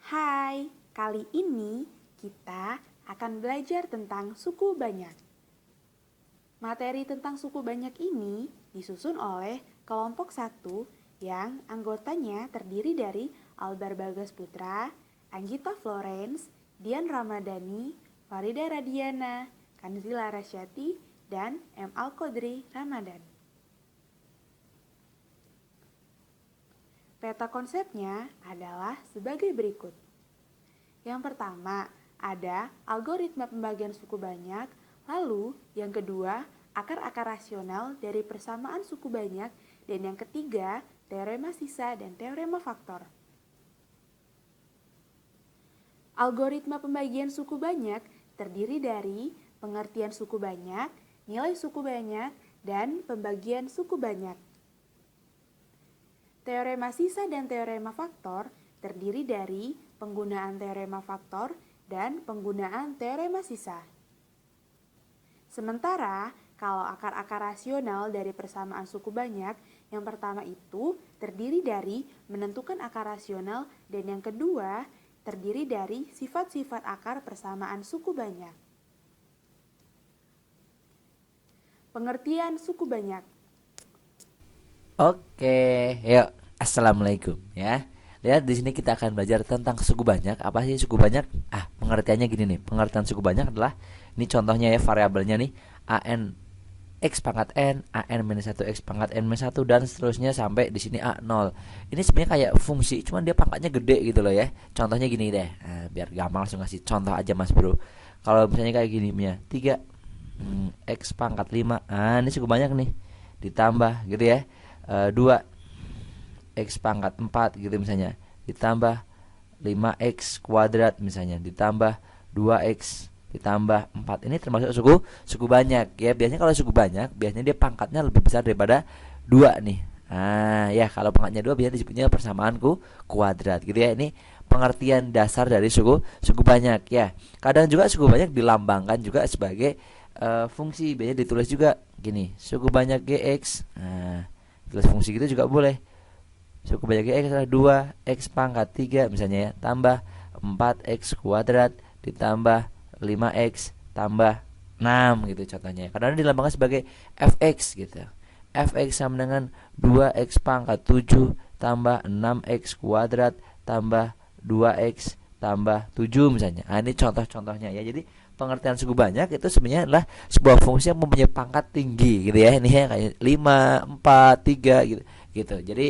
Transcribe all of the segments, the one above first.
Hai, kali ini kita akan belajar tentang suku banyak. Materi tentang suku banyak ini disusun oleh kelompok 1 yang anggotanya terdiri dari Albar Bagas Putra, Anggita Florence, Dian Ramadhani, Farida Radiana, Kanzila Rasyati, dan M. Al-Qodri Ramadan. Peta konsepnya adalah sebagai berikut. Yang pertama, ada algoritma pembagian suku banyak, lalu yang kedua, akar-akar rasional dari persamaan suku banyak, dan yang ketiga, teorema sisa dan teorema faktor. Algoritma pembagian suku banyak terdiri dari pengertian suku banyak, nilai suku banyak, dan pembagian suku banyak. Teorema sisa dan teorema faktor terdiri dari penggunaan teorema faktor dan penggunaan teorema sisa. Sementara, kalau akar-akar rasional dari persamaan suku banyak, yang pertama itu terdiri dari menentukan akar rasional dan yang kedua terdiri dari sifat-sifat akar persamaan suku banyak. Pengertian suku banyak. Oke, yuk. Assalamualaikum ya. Lihat di sini kita akan belajar tentang suku banyak. Apa sih suku banyak? Pengertiannya gini nih. Pengertian suku banyak adalah ini contohnya ya variabelnya nih an x pangkat n, an minus 1 x pangkat n minus 1 dan seterusnya sampai di sini a0. Ini sebenarnya kayak fungsi, cuman dia pangkatnya gede gitu loh ya. Contohnya gini deh. Biar gampang langsung ngasih contoh aja Mas Bro. Kalau misalnya kayak gini ya, 3 x pangkat 5. Ini suku banyak nih. Ditambah gitu ya. 2 x pangkat 4 gitu misalnya, ditambah 5x kuadrat misalnya, ditambah 2x ditambah 4. Ini termasuk suku banyak ya. Biasanya kalau suku banyak biasanya dia pangkatnya lebih besar daripada 2 nih. Ya kalau pangkatnya 2 biasanya disebutnya persamaanku kuadrat gitu ya. Ini pengertian dasar dari suku banyak ya. Kadang juga suku banyak dilambangkan juga sebagai fungsi. Biasanya ditulis juga gini, suku banyak gx. Tulis fungsi gitu juga boleh. Suku banyak x adalah 2 x pangkat 3 misalnya ya, tambah 4x kuadrat ditambah 5x tambah 6 gitu contohnya. Kadang dilambangkan sebagai fx gitu. Fx sama dengan 2x pangkat 7 tambah 6x kuadrat tambah 2x tambah 7 misalnya. Ini contoh-contohnya ya. Jadi pengertian suku banyak itu sebenarnya adalah sebuah fungsi yang mempunyai pangkat tinggi gitu ya. Ini ya kayak 5, 4, 3 gitu. Gitu. Jadi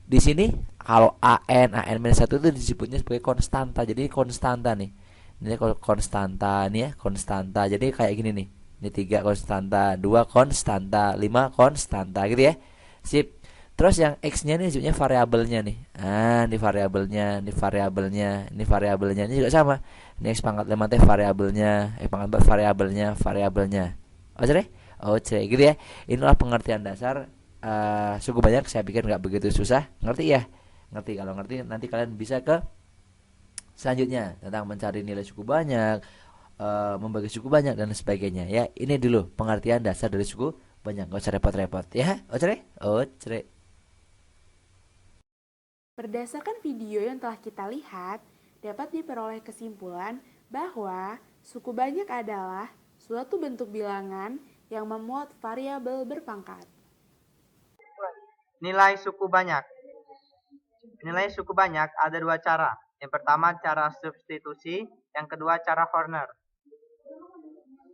di sini kalau an minus 1 itu disebutnya sebagai konstanta. Jadi konstanta nih. Ini konstanta nih ya, konstanta. Jadi kayak gini nih. Ini 3 konstanta, 2 konstanta, 5 konstanta gitu ya. Sip. Terus yang x-nya ini disebutnya variabelnya nih. Ini variabelnya, ini variabelnya, ini variabelnya. Ini juga sama. Ini x pangkat 5 teh variabelnya, x pangkat 4 variabelnya, variabelnya. Oke? Oke gitu ya. Inilah pengertian dasar suku banyak. Saya pikir nggak begitu susah. Ngerti ya? Ngerti. Kalau ngerti nanti kalian bisa ke selanjutnya tentang mencari nilai suku banyak, membagi suku banyak dan sebagainya ya. Ini dulu pengertian dasar dari suku banyak. Gak usah repot-repot ya. Oke? Oke. Berdasarkan video yang telah kita lihat, dapat diperoleh kesimpulan bahwa suku banyak adalah suatu bentuk bilangan yang memuat variabel berpangkat. Nilai suku banyak. Nilai suku banyak ada dua cara. Yang pertama cara substitusi, yang kedua cara Horner.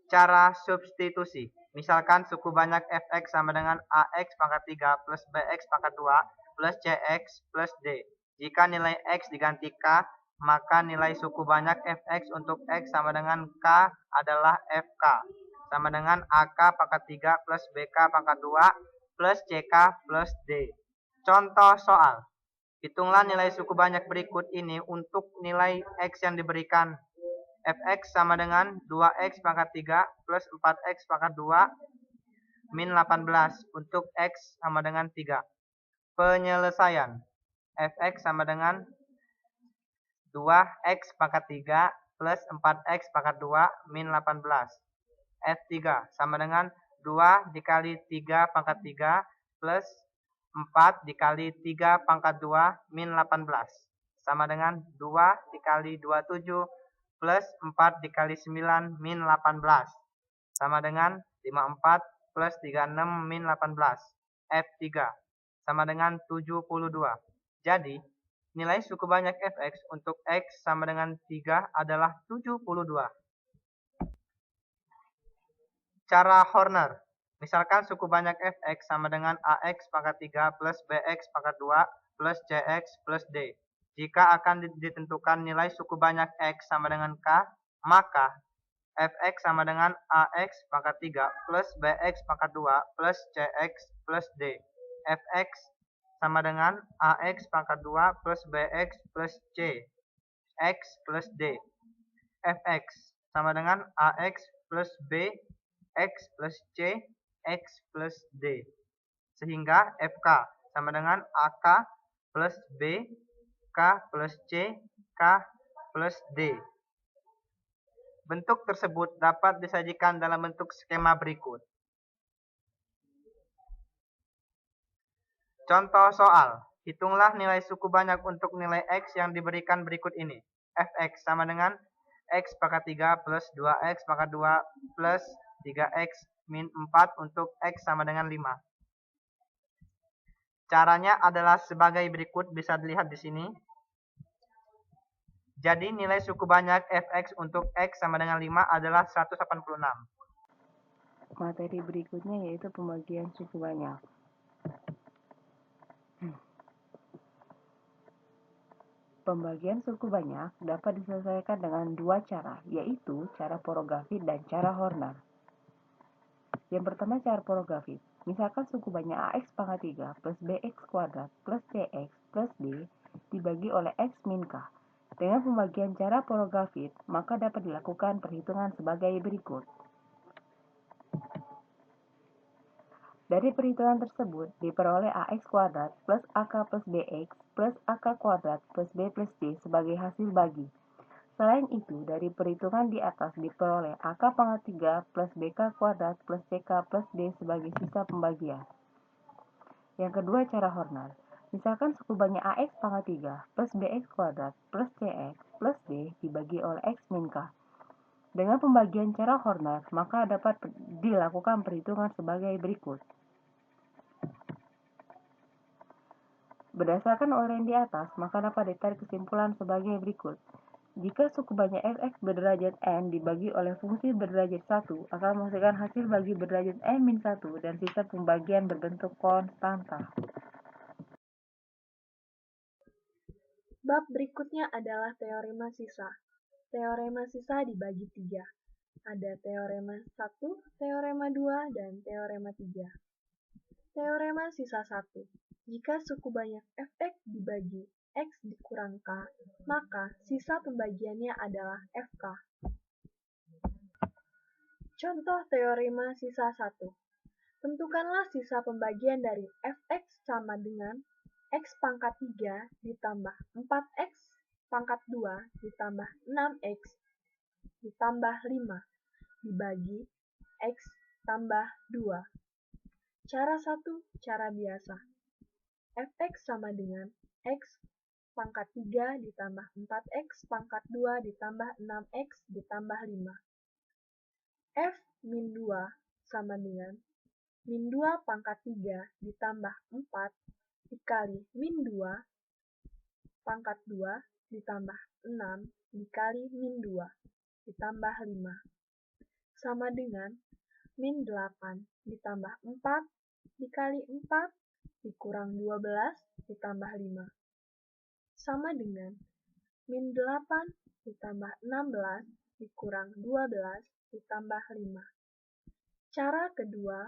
Cara substitusi. Misalkan suku banyak fx sama dengan ax pangkat 3 plus bx pangkat 2 plus cx plus d. Jika nilai x diganti k, maka nilai suku banyak fx untuk x sama dengan k adalah fk. Sama dengan ak pangkat 3 plus bk pangkat 2 plus ck plus d. Contoh soal. Hitunglah nilai suku banyak berikut ini untuk nilai x yang diberikan. Fx sama dengan 2x pangkat 3 plus 4x pangkat 2 min 18 untuk x sama dengan 3. Penyelesaian. Fx sama dengan 2x pangkat 3 plus 4x pangkat 2 min 18. F3 sama dengan 2 dikali 3 pangkat 3 plus 4 dikali 3 pangkat 2 min 18. sama dengan 2 dikali 27 plus 4 dikali 9 min 18 sama dengan 54 plus 36 min 18. F3 sama dengan 72. Jadi, nilai suku banyak fx untuk x sama dengan 3 adalah 72. Cara Horner. Misalkan suku banyak fx sama dengan ax pangkat 3 plus bx pangkat 2 plus cx plus d. Jika akan ditentukan nilai suku banyak x sama dengan k, maka fx sama dengan ax pangkat 3 plus bx pangkat 2 plus cx plus d. Fx sama dengan ax pangkat 2 plus bx plus c x plus d. Fx sama dengan ax plus b x plus c x plus d. Sehingga Fk sama dengan ak plus b k plus c k plus d. Bentuk tersebut dapat disajikan dalam bentuk skema berikut. Contoh soal. Hitunglah nilai suku banyak untuk nilai x yang diberikan berikut ini. Fx sama dengan x pangkat 3 plus 2x pangkat 2 plus 3x min 4 untuk x sama dengan 5. Caranya adalah sebagai berikut, bisa dilihat di sini. Jadi nilai suku banyak fx untuk x sama dengan 5 adalah 186. Materi berikutnya yaitu pembagian suku banyak. Pembagian suku banyak dapat diselesaikan dengan dua cara, yaitu cara porografit dan cara Horner. Yang pertama, cara porografit. Misalkan suku banyak ax pangkat 3 plus bx kuadrat plus cx plus d dibagi oleh x min k. Dengan pembagian cara porografit, maka dapat dilakukan perhitungan sebagai berikut. Dari perhitungan tersebut, diperoleh ax kuadrat plus ak plus bx plus ak kuadrat plus b plus c sebagai hasil bagi. Selain itu, dari perhitungan di atas diperoleh ak pangkat 3 plus bk kuadrat plus ck plus d sebagai sisa pembagian. Yang kedua, cara Horner. Misalkan suku banyak ax pangkat 3 plus bx kuadrat plus cx plus d dibagi oleh x min k. Dengan pembagian cara Horner, maka dapat dilakukan perhitungan sebagai berikut. Berdasarkan uraian di atas, maka dapat ditarik kesimpulan sebagai berikut. Jika suku banyak fx berderajat n dibagi oleh fungsi berderajat 1 akan menghasilkan hasil bagi berderajat n-1 dan sisa pembagian berbentuk konstanta. Bab berikutnya adalah teorema sisa. Teorema sisa dibagi 3. Ada teorema 1, teorema 2, dan teorema 3. Teorema sisa 1. Jika suku banyak fx dibagi x dikurang k, maka sisa pembagiannya adalah fk. Contoh teorema sisa 1. Tentukanlah sisa pembagian dari fx sama dengan x pangkat 3 ditambah 4x pangkat 2 ditambah 6x ditambah 5 dibagi x tambah 2. Cara 1, cara biasa. Fx sama dengan x pangkat 3 ditambah 4x pangkat 2 ditambah 6x ditambah 5. F min 2 sama dengan min 2 pangkat 3 ditambah 4 dikali min 2 pangkat 2 ditambah 6 dikali min 2 ditambah 5 sama dengan min 8 ditambah 4 dikali 4 dikurang 12 ditambah 5 sama dengan min 8 ditambah 16 dikurang 12 ditambah 5. Cara kedua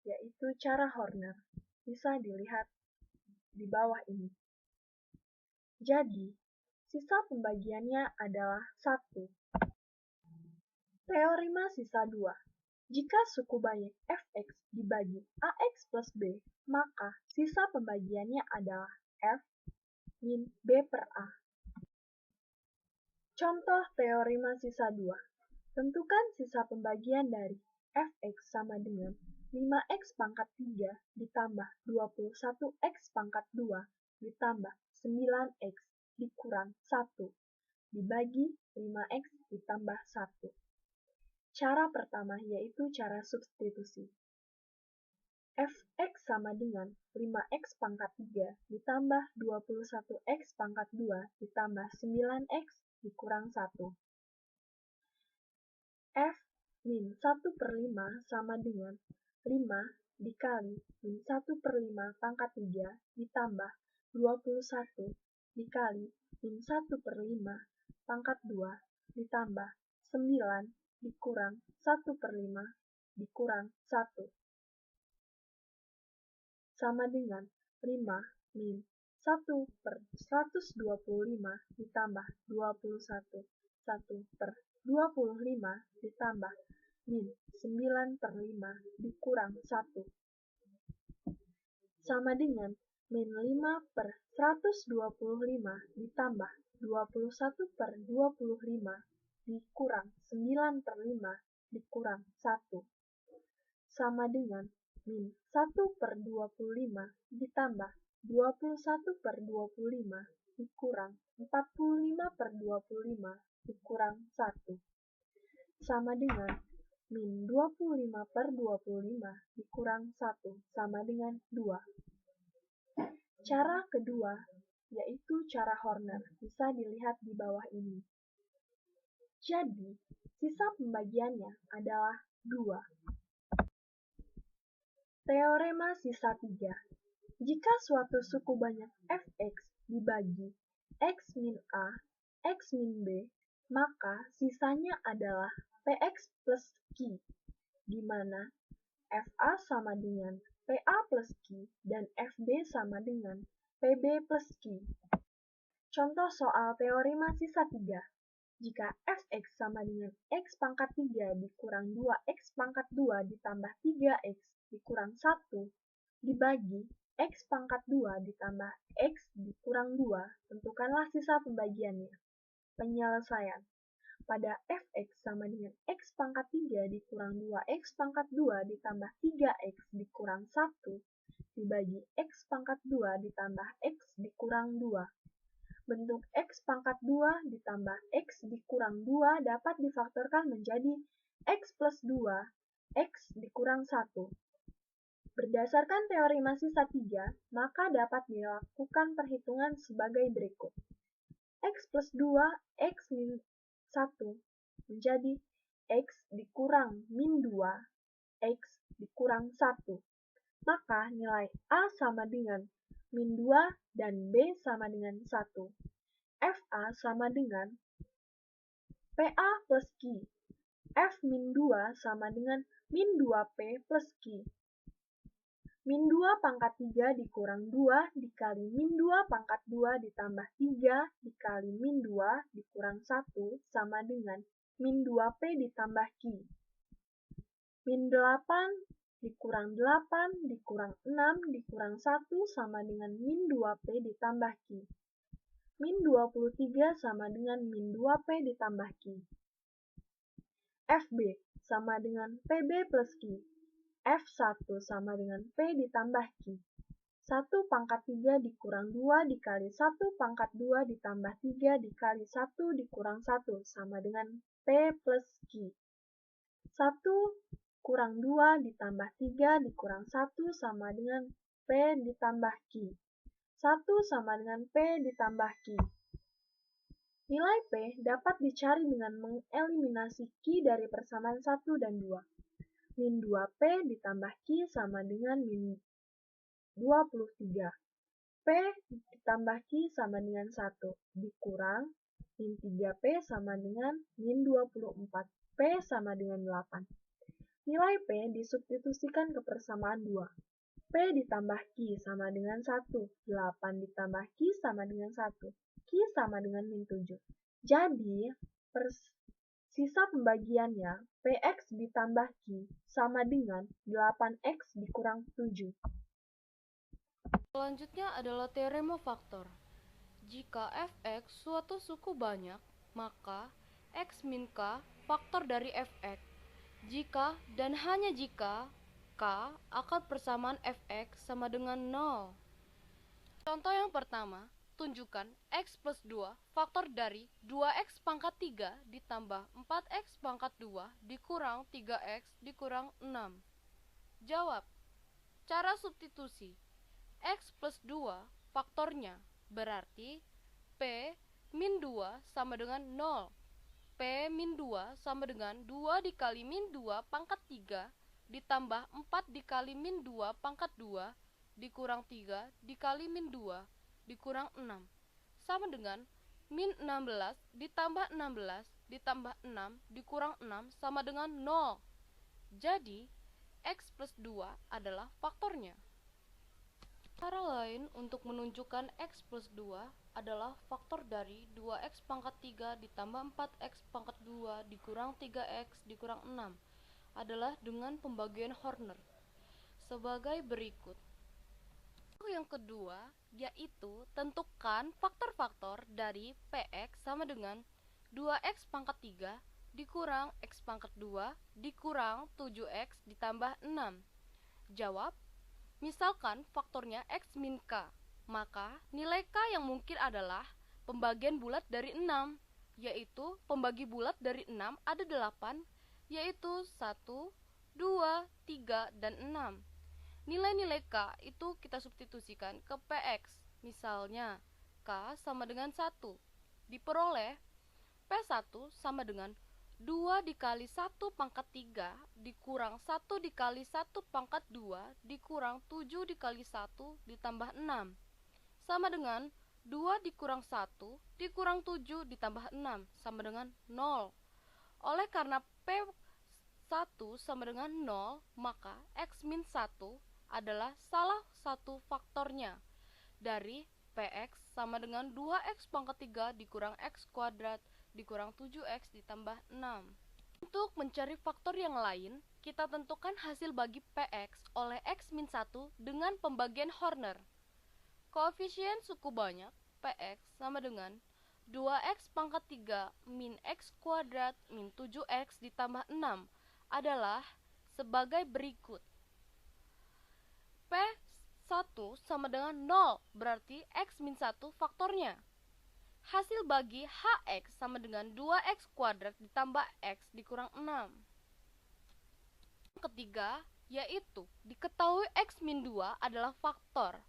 yaitu cara Horner, bisa dilihat di bawah ini. Jadi, sisa pembagiannya adalah 1. Teorema sisa 2. Jika suku banyak fx dibagi ax plus b, maka sisa pembagiannya adalah f min b per a. Contoh teorema sisa 2. Tentukan sisa pembagian dari fx sama dengan 5x pangkat 3 ditambah 21x pangkat 2 ditambah 9x dikurang 1 dibagi 5x ditambah 1. Cara pertama yaitu cara substitusi. Fx sama dengan 5x pangkat 3 ditambah 21x pangkat 2 ditambah 9x dikurang 1. F min 1/5 sama dengan 5 dikali min 1/5 pangkat 3 ditambah 21 dikali min 1/5 pangkat 2 ditambah 9 dikurang 1/5 dikurang 1 sama dengan 5 min 1/125 ditambah 21 1/25 ditambah min 9/5 dikurang 1 sama dengan min 5/125 ditambah 21/25 dikurang 9/5 dikurang 1 sama dengan min 1/25 ditambah 21/25 dikurang 45/25 dikurang 1 sama dengan min 25/25 dikurang 1 sama dengan 2. Cara kedua yaitu cara Horner, bisa dilihat di bawah ini. Jadi, sisa pembagiannya adalah 2. Teorema sisa 3. Jika suatu suku banyak fx dibagi x min a, x min b, maka sisanya adalah px plus q, di mana fa sama dengan pa plus q dan fb sama dengan pb plus q. Contoh soal teorema sisa 3. Jika fx sama dengan x pangkat 3 dikurang 2x pangkat 2 ditambah 3x dikurang 1 dibagi x pangkat 2 ditambah x dikurang 2, tentukanlah sisa pembagiannya. Penyelesaian. Pada fx sama dengan x pangkat 3 dikurang 2x pangkat 2 ditambah 3x dikurang 1 dibagi x pangkat 2 ditambah x dikurang 2. Bentuk x pangkat 2 ditambah x dikurang 2 dapat difaktorkan menjadi x plus 2, x dikurang 1. Berdasarkan teorema sisa 3, maka dapat dilakukan perhitungan sebagai berikut. X plus 2, x min 1 menjadi x dikurang min 2, x dikurang 1. Maka nilai A sama dengan min 2 dan B sama dengan 1. FA sama dengan PA plus Q. F min 2 sama dengan min 2P plus Q. Min 2 pangkat 3 dikurang 2 dikali min 2 pangkat 2 ditambah 3 dikali min 2 dikurang 1 sama dengan min 2P ditambah Q. Min 8 dikurang 8 dikurang 6 dikurang 1 sama dengan min 2P ditambah Q. Min 23 sama dengan min 2P ditambah Q. FB sama dengan PB plus Q. F1 sama dengan P ditambah Q. 1 pangkat 3 dikurang 2 dikali 1 pangkat 2 ditambah 3 dikali 1 dikurang 1 sama dengan P plus Q. 1 kurang 2 ditambah 3 dikurang 1 sama dengan P ditambah Q. 1 sama dengan P ditambah Q. Nilai P dapat dicari dengan mengeliminasi Q dari persamaan 1 dan 2. Min 2P ditambah Q sama dengan min 23. P ditambah Q sama dengan 1 dikurang min 3P sama dengan min 24. P sama dengan 8. Nilai P disubstitusikan ke persamaan 2. P ditambah Q sama dengan 1. 8 ditambah Q sama dengan 1. Q sama dengan min 7. Jadi, sisa pembagiannya Px ditambah Q sama dengan 8x dikurang 7. Selanjutnya adalah teorema faktor. Jika fx suatu suku banyak, maka x min k faktor dari fx. Jika dan hanya jika k akar persamaan fx sama dengan 0. Contoh yang pertama, tunjukkan X plus 2 faktor dari 2X pangkat 3 ditambah 4X pangkat 2 dikurang 3X dikurang 6. Jawab. Cara substitusi. X plus 2 faktornya berarti P min 2 sama dengan 0. P min 2 sama dengan 2 dikali min 2 pangkat 3 ditambah 4 dikali min 2 pangkat 2 dikurang 3 dikali min 2 dikurang 6 sama dengan min 16 ditambah 16 ditambah 6 dikurang 6 sama dengan 0. Jadi, X plus 2 adalah faktornya. Cara lain untuk menunjukkan X plus 2 adalah faktor dari 2X pangkat 3 ditambah 4X pangkat 2 dikurang 3X dikurang 6 adalah dengan pembagian Horner sebagai berikut. Yang kedua yaitu tentukan faktor-faktor dari Px sama dengan 2X pangkat 3 dikurang X pangkat 2 dikurang 7X ditambah 6. Jawab. Misalkan faktornya X min K, maka nilai K yang mungkin adalah pembagian bulat dari 6, yaitu pembagi bulat dari 6 ada 8, yaitu 1, 2, 3, dan 6. Nilai-nilai K itu kita substitusikan ke Px. Misalnya, K sama dengan 1. Diperoleh P1 sama dengan 2 dikali 1 pangkat 3 dikurang 1 dikali 1 pangkat 2 dikurang 7 dikali 1 ditambah 6 sama dengan 2 dikurang 1 dikurang 7 ditambah 6 sama dengan 0. Oleh karena P1 sama dengan 0, maka X min 1 adalah salah satu faktornya dari Px sama dengan 2X pangkat 3 dikurang X kuadrat dikurang 7X ditambah 6. Untuk mencari faktor yang lain, kita tentukan hasil bagi Px oleh X min 1 dengan pembagian Horner. Koefisien suku banyak Px sama dengan 2X pangkat 3 min X kuadrat min 7X ditambah 6 adalah sebagai berikut. P1 sama dengan 0, berarti X min 1 faktornya. Hasil bagi Hx sama dengan 2x kuadrat ditambah x dikurang 6. Yang ketiga, yaitu diketahui x min 2 adalah faktor.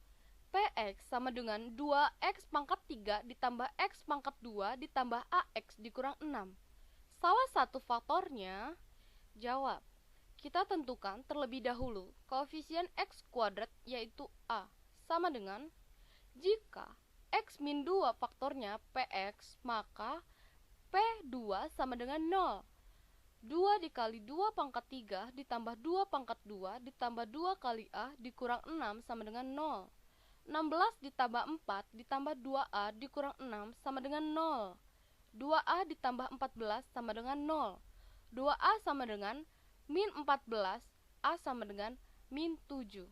Px sama dengan 2x pangkat 3 ditambah x pangkat 2 ditambah ax dikurang 6. Salah satu faktornya, jawab. Kita tentukan terlebih dahulu koefisien x kuadrat yaitu a sama dengan jika X min 2 faktornya Px, maka P2 sama dengan 0. 2 dikali 2 pangkat 3 ditambah 2 pangkat 2 ditambah 2 kali A dikurang 6 sama dengan 0. 16 ditambah 4 ditambah 2A dikurang 6 sama dengan 0. 2A ditambah 14 sama dengan 0. 2A sama dengan min 14, A sama dengan min 7.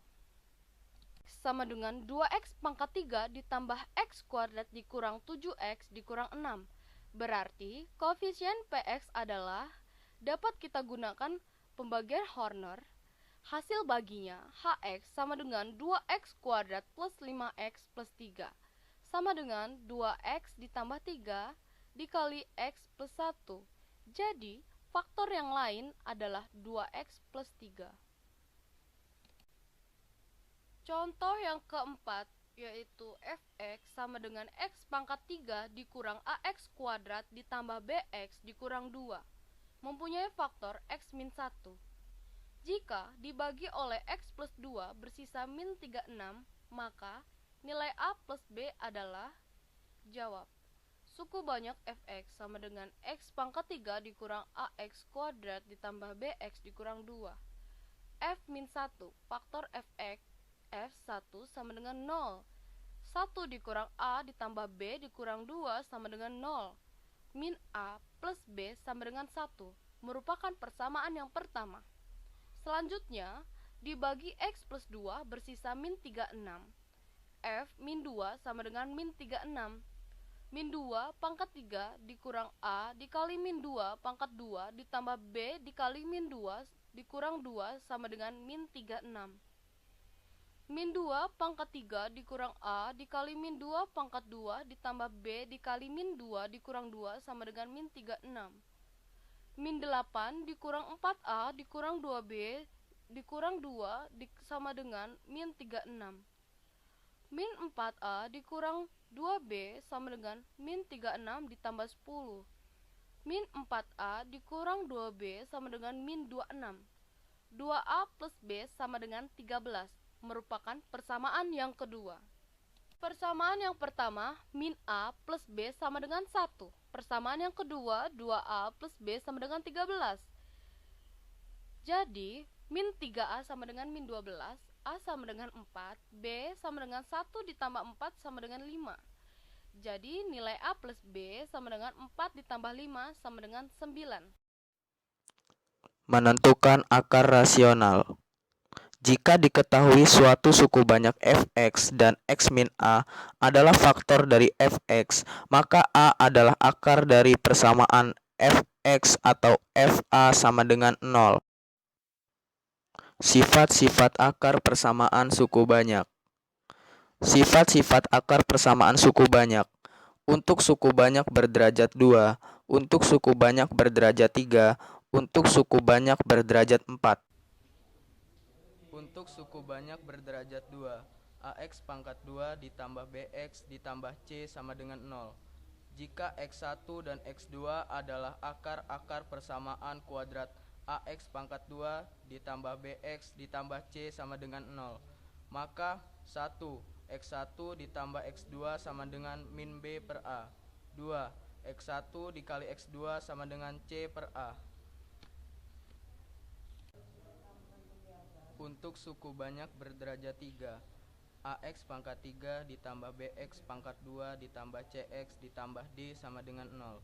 Sama dengan 2x pangkat 3 ditambah x kuadrat dikurang 7x dikurang 6. Berarti koefisien Px adalah dapat kita gunakan pembagian Horner. Hasil baginya Hx sama dengan 2x kuadrat plus 5x plus 3 sama dengan 2x ditambah 3 dikali x plus 1. Jadi faktor yang lain adalah 2x plus 3. Contoh yang keempat yaitu Fx sama dengan x pangkat 3 dikurang ax kuadrat ditambah bx dikurang 2 mempunyai faktor x min 1. Jika dibagi oleh x plus 2 bersisa min 36, maka nilai a plus b adalah, jawab. Suku banyak Fx sama dengan x pangkat 3 dikurang ax kuadrat ditambah bx dikurang 2. F min 1 faktor Fx F1 sama dengan 0. 1 dikurang A ditambah B dikurang 2 sama dengan 0. Min A plus B sama dengan 1 merupakan persamaan yang pertama. Selanjutnya, dibagi X plus 2 bersisa min 36. F min 2 sama dengan min 36. Min 2 pangkat 3 dikurang A dikali min 2 pangkat 2 ditambah B dikali min 2 dikurang 2 sama dengan min 36. Min 2 pangkat 3 dikurang A dikali min 2 pangkat 2 ditambah B dikali min 2 dikurang 2 sama dengan min 36. Min 8 dikurang 4A dikurang 2B dikurang 2 sama dengan min 36. Min 4A dikurang 2B sama dengan min 36 ditambah 10. Min 4A dikurang 2B sama dengan min 26. 2A plus B sama dengan 13 merupakan persamaan yang kedua. Persamaan yang pertama, min A plus B sama dengan 1. Persamaan yang kedua, 2A plus B sama dengan 13. Jadi, min 3A sama dengan min 12, A sama dengan 4, B sama dengan 1 ditambah 4 sama dengan 5. Jadi, nilai A plus B sama dengan 4 ditambah 5 sama dengan 9. Menentukan akar rasional. Jika diketahui suatu suku banyak fx dan x min a adalah faktor dari fx, maka a adalah akar dari persamaan fx atau fa sama dengan 0. Sifat-sifat akar persamaan suku banyak. Sifat-sifat akar persamaan suku banyak. Untuk suku banyak berderajat 2, untuk suku banyak berderajat 3, untuk suku banyak berderajat 4. Untuk suku banyak berderajat 2, AX pangkat 2 ditambah BX ditambah C sama dengan 0. Jika X1 dan X2 adalah akar-akar persamaan kuadrat AX pangkat 2 ditambah BX ditambah C sama dengan 0, maka 1. X1 ditambah X2 sama dengan min B per A. 2. X1 dikali X2 sama dengan C per A. Untuk suku banyak berderajat 3, AX pangkat 3 ditambah BX pangkat 2 ditambah CX ditambah D sama dengan 0.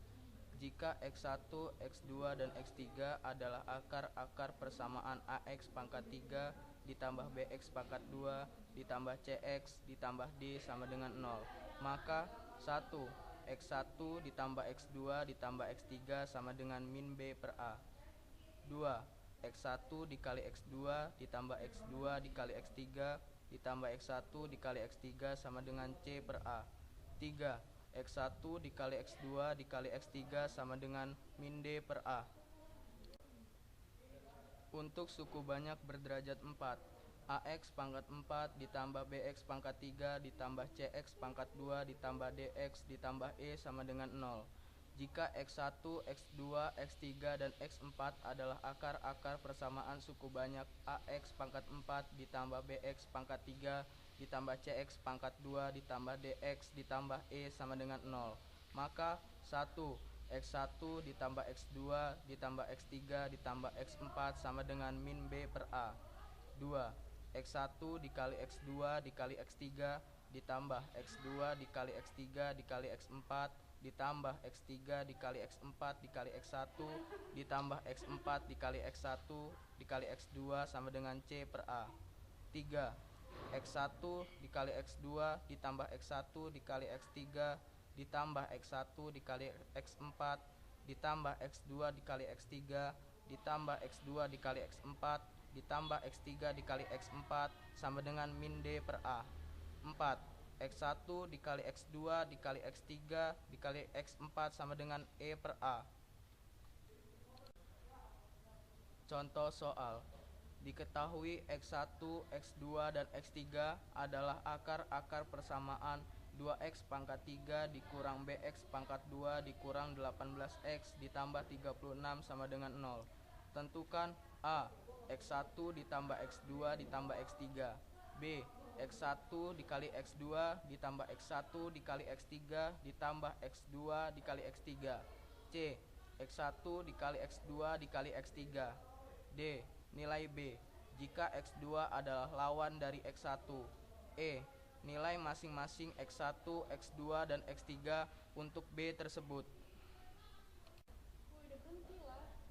Jika X1, X2, dan X3 adalah akar-akar persamaan AX pangkat 3 ditambah BX pangkat 2 ditambah CX ditambah D sama dengan 0, maka 1. X1 ditambah X2 ditambah X3 sama dengan min B per A. 2. X1 dikali X2 ditambah X2 dikali X3 ditambah X1 dikali X3 sama dengan C per A. 3. X1 dikali X2 dikali X3 sama dengan min D per A. Untuk suku banyak berderajat 4, AX pangkat 4 ditambah BX pangkat 3 ditambah CX pangkat 2 ditambah DX ditambah E sama dengan 0. Jika X1, X2, X3, dan X4 adalah akar-akar persamaan suku banyak AX pangkat 4 ditambah BX pangkat 3 ditambah CX pangkat 2 ditambah DX ditambah E sama dengan 0, maka 1. X1 ditambah X2 ditambah X3 ditambah X4 sama dengan min B per A. 2. X1 dikali X2 dikali X3 ditambah X2 dikali X3 dikali X4 ditambah X3 dikali X4 dikali X1 ditambah X4 dikali X1 dikali X2 sama dengan C per A. 3. X1 dikali X2 ditambah X1 dikali X3 ditambah X1 dikali X4 ditambah X2 dikali X3 ditambah X2 dikali X4 ditambah X3 dikali X4 sama dengan min D per A. 4. X1 dikali X2 dikali X3 dikali X4 sama dengan E per A. Contoh soal. Diketahui X1, X2, dan X3 adalah akar-akar persamaan 2X pangkat 3 dikurang BX pangkat 2 dikurang 18X ditambah 36 sama dengan 0. Tentukan A. X1 ditambah X2 ditambah X3. B. X1 dikali X2 ditambah X1 dikali X3 ditambah X2 dikali X3. C. X1 dikali X2 dikali X3. D. Nilai B jika X2 adalah lawan dari X1. E. Nilai masing-masing X1, X2, dan X3 untuk B tersebut.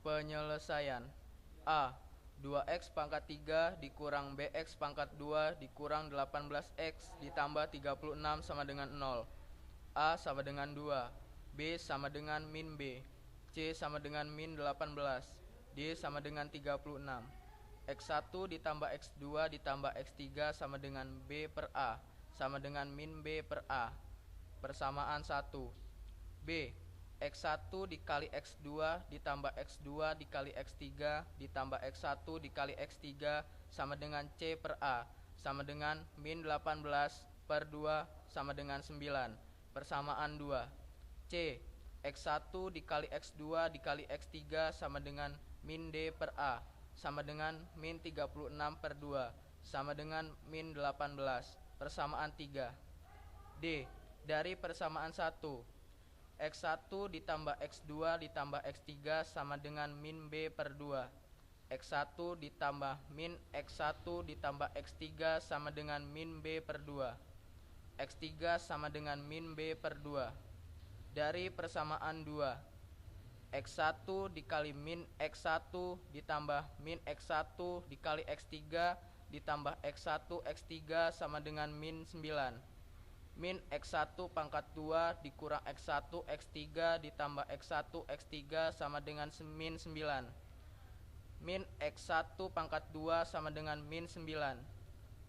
Penyelesaian. A. 2X pangkat 3 dikurang BX pangkat 2 dikurang 18X ditambah 36 sama dengan 0. A sama dengan 2, B sama dengan min B, C sama dengan min 18, D sama dengan 36. X1 ditambah X2 ditambah X3 sama dengan B per A sama dengan min B per A. Persamaan 1. B. X1 dikali X2 ditambah X2 dikali X3 ditambah X1 dikali X3 sama dengan C per A sama dengan min 18 per 2 sama dengan 9. Persamaan 2. C. X1 dikali X2 dikali X3 sama dengan min D per A sama dengan min 36 per 2 sama dengan min 18. Persamaan 3. D. Dari persamaan 1, X1 ditambah X2 ditambah X3 sama dengan min B per 2. X1 ditambah min X1 ditambah X3 sama dengan min B per 2. X3 sama dengan min B per 2. Dari persamaan 2, X1 dikali min X1 ditambah min X1 dikali X3 ditambah X1 X3 sama dengan min 9. Min X1 pangkat 2 dikurang X1 X3 ditambah X1 X3 sama dengan min 9. Min X1 pangkat 2 sama dengan min 9.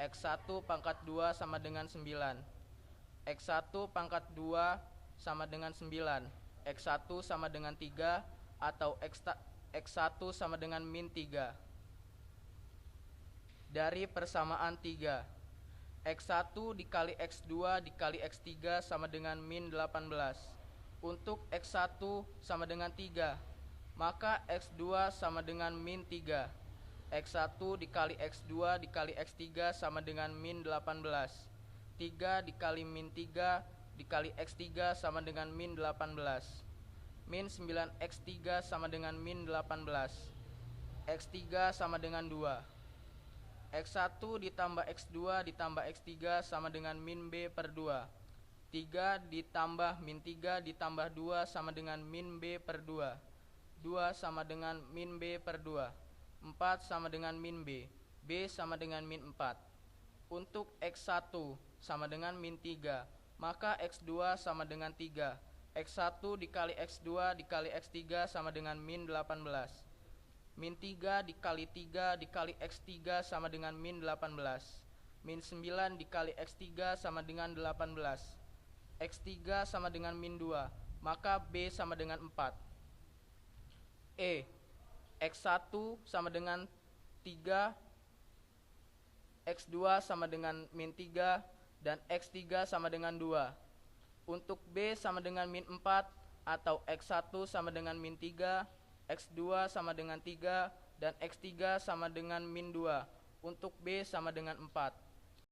X1 pangkat 2 sama dengan 9. X1 pangkat 2 sama dengan 9. X1 sama dengan 3 atau X1 sama dengan min 3. Dari persamaan 3, X1 dikali X2 dikali X3 sama dengan min 18. Untuk X1 sama dengan 3, maka X2 sama dengan min 3. X1 dikali X2 dikali X3 sama dengan min 18. 3 dikali min 3 dikali X3 sama dengan min 18. Min 9X3 sama dengan min 18. X3 sama dengan 2. X1 ditambah X2 ditambah X3 sama dengan min B per 2. 3 ditambah min 3 ditambah 2 sama dengan min B per 2. 2 sama dengan min B per 2. 4 sama dengan min B. B sama dengan min 4. Untuk X1 sama dengan min 3, maka X2 sama dengan 3. X1 dikali X2 dikali X3 sama dengan min 18. Min 3 dikali 3 dikali X3 sama dengan min 18. Min 9 dikali X3 sama dengan 18. X3 sama dengan min 2, maka B sama dengan 4. E. X1 sama dengan 3, X2 sama dengan min 3, dan X3 sama dengan 2. Untuk B sama dengan min 4 atau X1 sama dengan min 3, X2 sama dengan 3, dan X3 sama dengan min 2. Untuk B sama dengan 4.